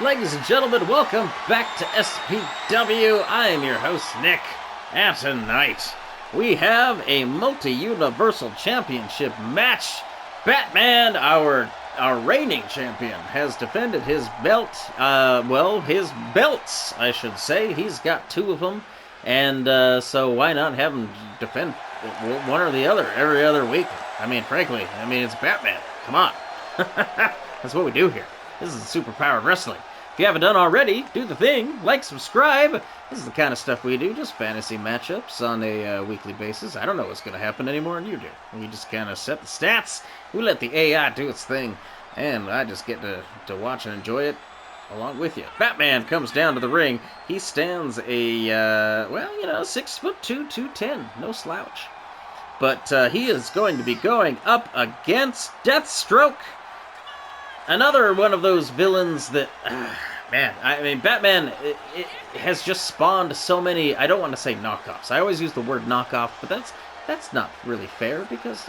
Ladies and gentlemen, welcome back to SPW. I am your host, Nick, and tonight we have a multi-universal championship match. Batman, our reigning champion, has defended his belt, his belts, I should say. He's got two of them, and so why not have him defend one or the other every other week? I mean, frankly, it's Batman. Come on. That's what we do here. This is superpowered wrestling. If you haven't done already, do the thing. Like, subscribe. This is the kind of stuff we do. Just fantasy matchups on a weekly basis. I don't know what's going to happen anymore, and you do. We just kind of set the stats. We let the AI do its thing. And I just get to watch and enjoy it along with you. Batman comes down to the ring. He stands a, 6'2", 210. No slouch. But he is going to be going up against Deathstroke. Another one of those villains that, Batman it has just spawned so many, I don't want to say knockoffs. I always use the word knockoff, but that's not really fair because,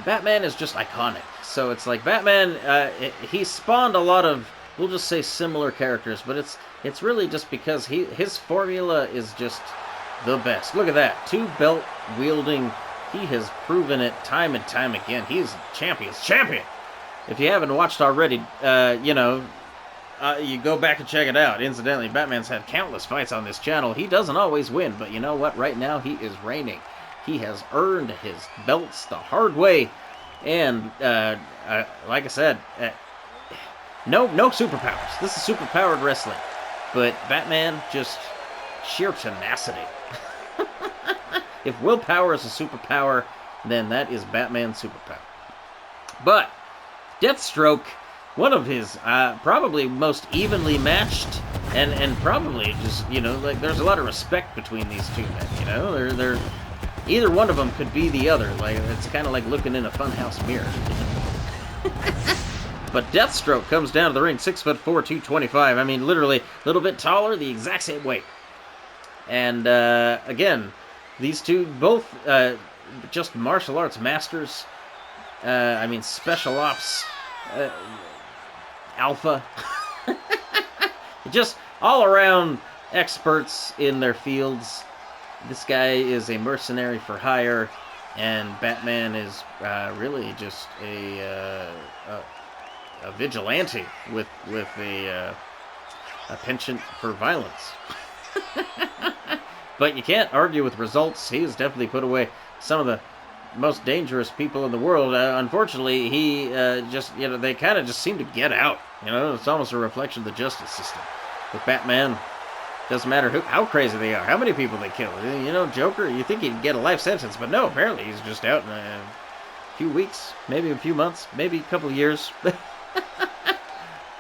Batman is just iconic. So it's like Batman, he spawned a lot of, we'll just say similar characters, but it's really just because his formula is just the best. Look at that, two belt wielding. He has proven it time and time again. He's champion's champion. If you haven't watched already, you go back and check it out. Incidentally, Batman's had countless fights on this channel. He doesn't always win, but you know what? Right now, he is reigning. He has earned his belts the hard way. And, like I said, no superpowers. This is superpowered wrestling. But Batman, just sheer tenacity. If willpower is a superpower, then that is Batman's superpower. But Deathstroke, one of his probably most evenly matched, and probably just, there's a lot of respect between these two men, They're either one of them could be the other. Like, it's kind of like looking in a funhouse mirror. But Deathstroke comes down to the ring, 6'4", 225. Literally a little bit taller, the exact same weight. And, again, these two, both just martial arts masters. Special ops alpha. Just all around experts in their fields. This guy is a mercenary for hire, and Batman is really just a vigilante with a penchant for violence. But you can't argue with results. He has definitely put away some of the most dangerous people in the world. Unfortunately, he they kind of just seem to get out. It's almost a reflection of the justice system. With Batman, doesn't matter how crazy they are, how many people they kill. Joker, you think he'd get a life sentence, but no, apparently he's just out in a few weeks, maybe a few months, maybe a couple of years.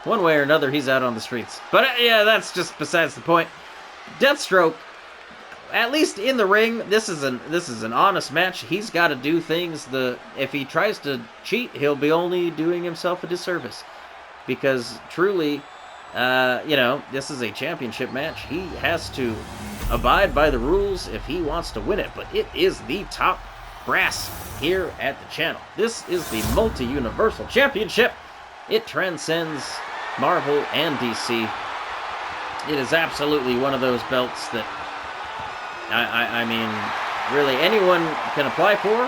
One way or another, he's out on the streets. But that's just besides the point. Deathstroke, at least in the ring, this is an honest match. He's got to do things. If he tries to cheat, he'll be only doing himself a disservice. Because truly, this is a championship match. He has to abide by the rules if he wants to win it. But it is the top brass here at the channel. This is the multi-universal championship. It transcends Marvel and DC. It is absolutely one of those belts that really anyone can apply for,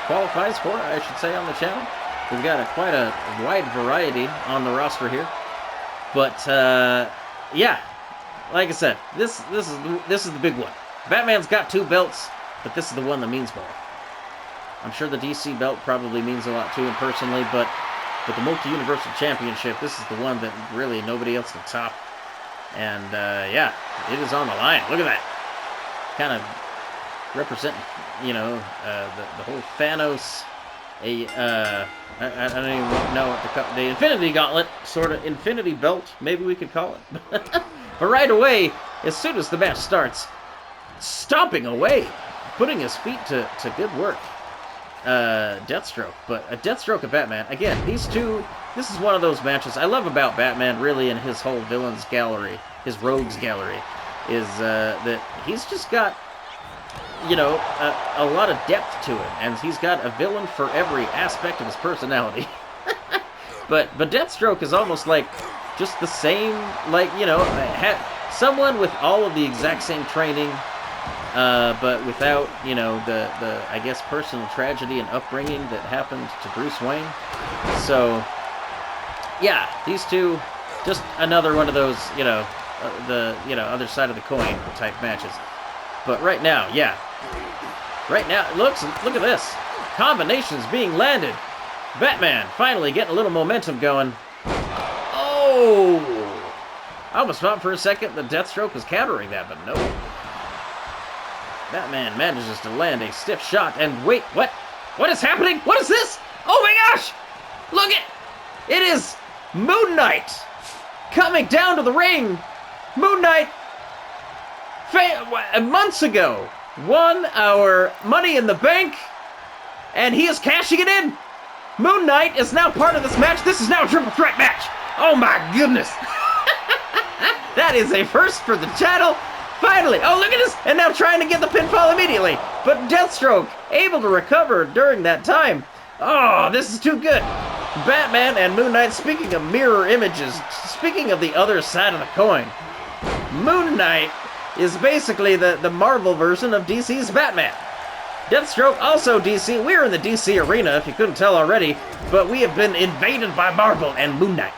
qualifies for, I should say, on the channel. We've got quite a wide variety on the roster here. But, like I said, this is the big one. Batman's got two belts, but this is the one that means more. I'm sure the DC belt probably means a lot to him personally, but the Multi-Universal Championship, this is the one that really nobody else can top. And, it is on the line. Look at that. Kind of representing, the whole Thanos, I don't even know what the Infinity Gauntlet, sort of Infinity Belt, maybe we could call it. But right away, as soon as the match starts, stomping away, putting his feet to good work. Deathstroke, but a Deathstroke of Batman. Again, these two, this is one of those matches I love about Batman, really, in his whole villains gallery, his rogues gallery, is that he's just got, a lot of depth to it, and he's got a villain for every aspect of his personality. But Deathstroke is almost like just the same, like, you know, someone with all of the exact same training, but without, you know, the I guess, personal tragedy and upbringing that happened to Bruce Wayne. So, yeah, these two, just another one of those, you know, other side of the coin type matches. But right now, yeah. Right now, look at this. Combinations being landed. Batman finally getting a little momentum going. Oh! I almost thought for a second that Deathstroke was countering that, but no. Batman manages to land a stiff shot, and wait, what? What is happening? What is this? Oh my gosh! Look it is Moonknight coming down to the ring. Moonknight, months ago, won our Money in the Bank, and he is cashing it in. Moonknight is now part of this match. This is now a triple threat match. Oh my goodness. That is a first for the channel. Finally. Oh, look at this. And now trying to get the pinfall immediately. But Deathstroke able to recover during that time. Oh, this is too good. Batman and Moonknight, speaking of mirror images, speaking of the other side of the coin, Moonknight is basically the Marvel version of DC's Batman. Deathstroke, also DC. We're in the DC arena, if you couldn't tell already, but we have been invaded by Marvel and Moonknight.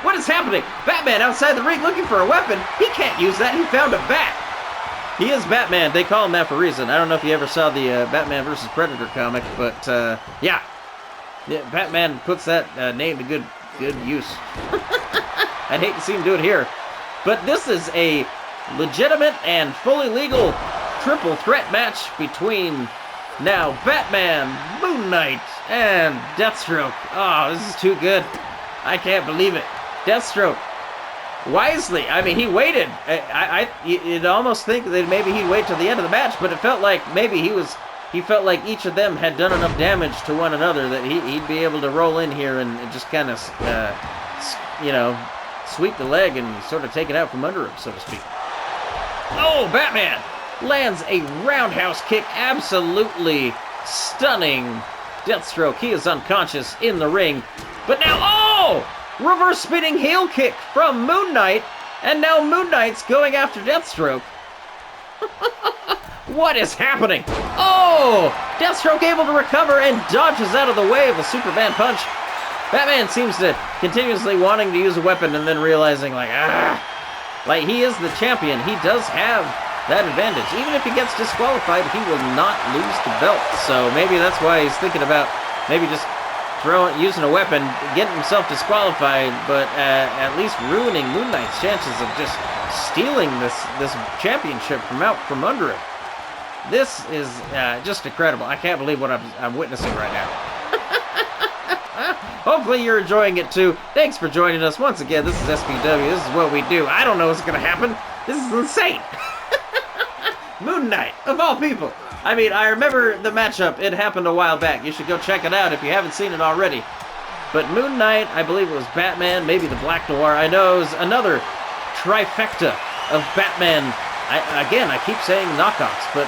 What is happening? Batman outside the ring looking for a weapon. He can't use that. He found a bat. He is Batman. They call him that for a reason. I don't know if you ever saw the Batman vs. Predator comic, but yeah. Batman puts that name to good use. I'd hate to see him do it here. But this is a legitimate and fully legal triple threat match between now Batman, Moonknight, and Deathstroke. Oh, this is too good. I can't believe it. Deathstroke, wisely, I mean, he waited. You'd almost think that maybe he'd wait till the end of the match, but it felt like maybe he felt like each of them had done enough damage to one another that he'd be able to roll in here and just kind of, you know, sweep the leg and sort of take it out from under him, so to speak. Oh, Batman lands a roundhouse kick, absolutely stunning Deathstroke. He is unconscious in the ring, but now, oh! Reverse spinning heel kick from Moonknight, and now Moonknight's going after Deathstroke. What is happening? Oh! Deathstroke able to recover and dodges out of the way of a Superman punch. Batman seems to continuously wanting to use a weapon and then realizing, like he is the champion. He does have that advantage. Even if he gets disqualified, he will not lose the belt. So maybe that's why he's thinking about maybe just using a weapon, getting himself disqualified, but at least ruining Moonknight's chances of just stealing this championship from out from under him. This is just incredible. I can't believe what I'm witnessing right now. Hopefully you're enjoying it too. Thanks for joining us once again. This is SPW. This is what we do. I don't know what's going to happen. This is insane. Moonknight, of all people. I mean, I remember the matchup. It happened a while back. You should go check it out if you haven't seen it already. But Moonknight, I believe it was Batman, maybe the Black Noir. I know it was another trifecta of Batman. Again, I keep saying knockoffs, but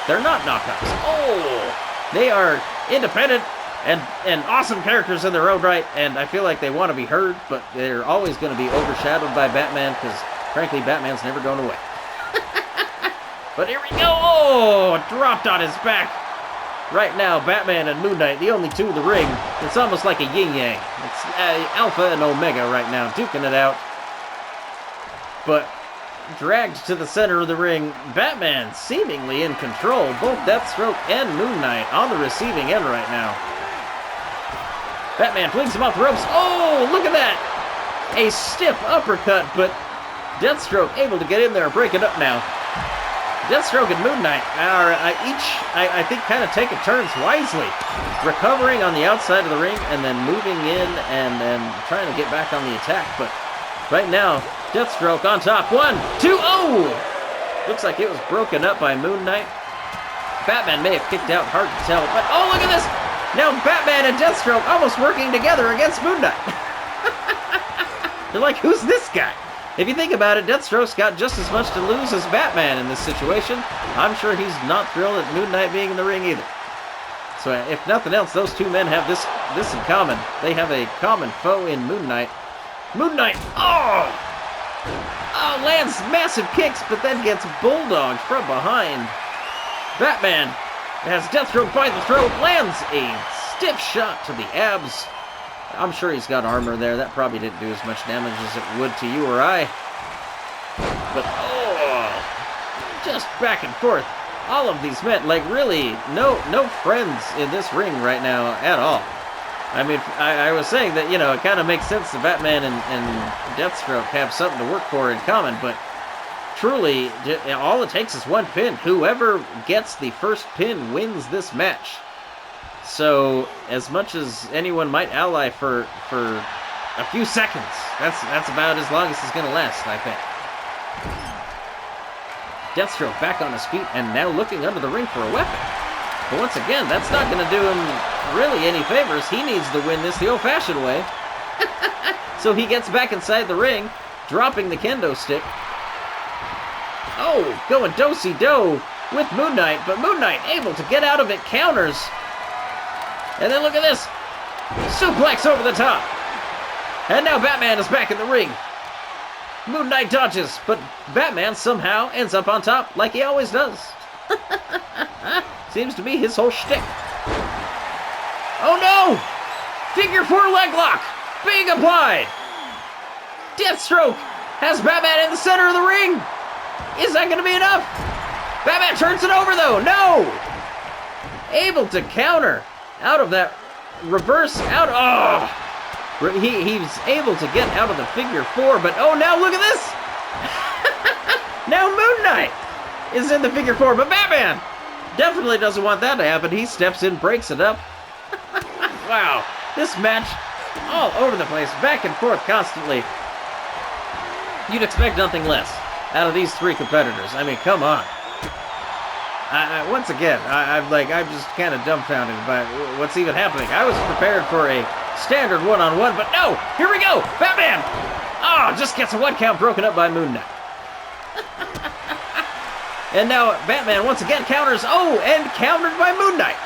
they're not knockoffs. Oh! They are independent and awesome characters in their own right, and I feel like they want to be heard, but they're always going to be overshadowed by Batman, because, frankly, Batman's never going away. But here we go! Oh! Dropped on his back! Right now, Batman and Moonknight, the only two in the ring. It's almost like a yin-yang. It's Alpha and Omega right now, duking it out. But dragged to the center of the ring, Batman seemingly in control. Both Deathstroke and Moonknight on the receiving end right now. Batman flings him off the ropes. Oh, look at that! A stiff uppercut, but Deathstroke able to get in there and break it up now. Deathstroke and Moonknight are each, I think, kind of taking turns wisely. Recovering on the outside of the ring and then moving in and trying to get back on the attack. But right now, Deathstroke on top. 1, 2, oh! Looks like it was broken up by Moonknight. Batman may have kicked out, hard to tell. But oh, look at this! Now Batman and Deathstroke almost working together against Moonknight. They're like, who's this guy? If you think about it, Deathstroke's got just as much to lose as Batman in this situation. I'm sure he's not thrilled at Moonknight being in the ring either. So if nothing else, those two men have this this in common. They have a common foe in Moonknight. Moonknight, oh! Oh, lands massive kicks, but then gets bulldogged from behind. Batman has Deathstroke by the throat, lands a stiff shot to the abs. I'm sure he's got armor there. That probably didn't do as much damage as it would to you or I. But, oh, just back and forth. All of these men, like, really, no friends in this ring right now at all. I mean, I was saying that, you know, it kind of makes sense that Batman and Deathstroke have something to work for in common, but truly, all it takes is one pin. Whoever gets the first pin wins this match. So, as much as anyone might ally for a few seconds, that's about as long as it's going to last, I think. Deathstroke back on his feet and now looking under the ring for a weapon. But once again, that's not going to do him really any favors. He needs to win this the old-fashioned way. So he gets back inside the ring, dropping the kendo stick. Oh, going do-si-do with Moonknight, but Moonknight able to get out of it, counters. And then look at this. Suplex over the top. And now Batman is back in the ring. Moonknight dodges, but Batman somehow ends up on top, like he always does. Seems to be his whole shtick. Oh no! Figure 4 leg lock being applied. Deathstroke has Batman in the center of the ring. Is that going to be enough? Batman turns it over though. No! Able to counter out of that reverse out. Oh! He's able to get out of the figure 4, but oh, now look at this! Now Moonknight is in the figure 4, but Batman definitely doesn't want that to happen. He steps in, breaks it up. Wow, this match all over the place, back and forth constantly. You'd expect nothing less out of these three competitors. I mean, come on. Once again, I'm just kind of dumbfounded by what's even happening. I was prepared for a standard one-on-one, but no! Here we go! Batman! Oh, just gets a 1 count broken up by Moonknight. And now Batman once again counters. Oh, and countered by Moonknight.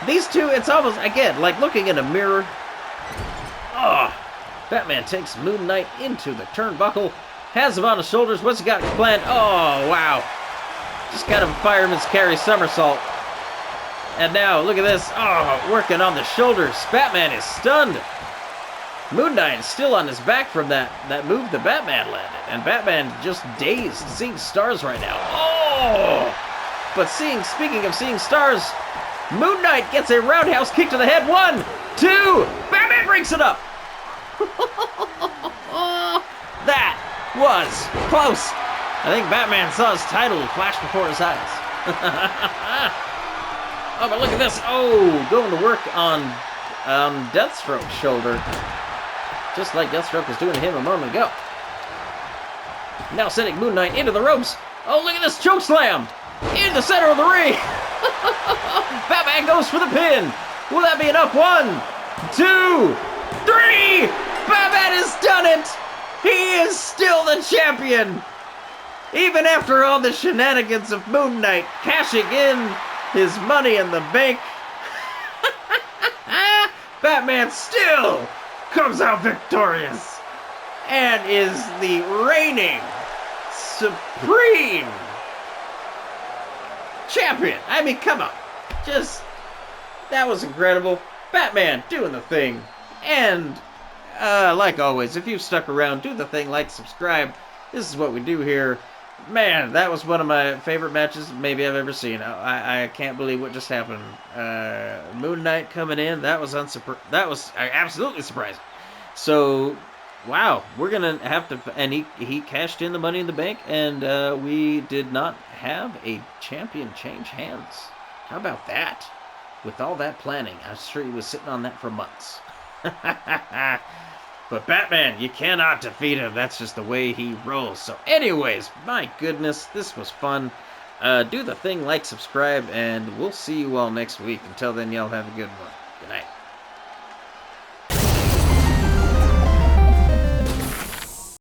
These two, it's almost, again, like looking in a mirror. Oh, Batman takes Moonknight into the turnbuckle. Has him on his shoulders. What's he got planned? Oh, wow. Just kind of a fireman's carry somersault. And now, look at this. Oh, working on the shoulders. Batman is stunned. Moonknight is still on his back from that move that Batman landed. And Batman just dazed, seeing stars right now. Oh! But speaking of seeing stars, Moonknight gets a roundhouse kick to the head. 1, 2, Batman breaks it up. That was close. I think Batman saw his title flash before his eyes. Oh, but look at this. Oh, going to work on Deathstroke's shoulder. Just like Deathstroke was doing to him a moment ago. Now sending Moonknight into the ropes. Oh, look at this choke slam. In the center of the ring. Batman goes for the pin. Will that be enough? 1, 2, 3. Batman has done it. He is still the champion. Even after all the shenanigans of Moonknight cashing in his money in the bank, Batman still comes out victorious and is the reigning supreme champion. I mean, come on. That was incredible. Batman doing the thing. And, like always, if you've stuck around, do the thing, like, subscribe. This is what we do here. Man, that was one of my favorite matches maybe I've ever seen. I can't believe what just happened. Moonknight coming in, that was absolutely surprising. So, wow, we're gonna have to. And he cashed in the Money in the Bank, and we did not have a champion change hands. How about that? With all that planning, I'm sure he was sitting on that for months. But Batman, you cannot defeat him. That's just the way he rolls. So anyways, my goodness, this was fun. Do the thing, like, subscribe, and we'll see you all next week. Until then, y'all have a good one. Good night.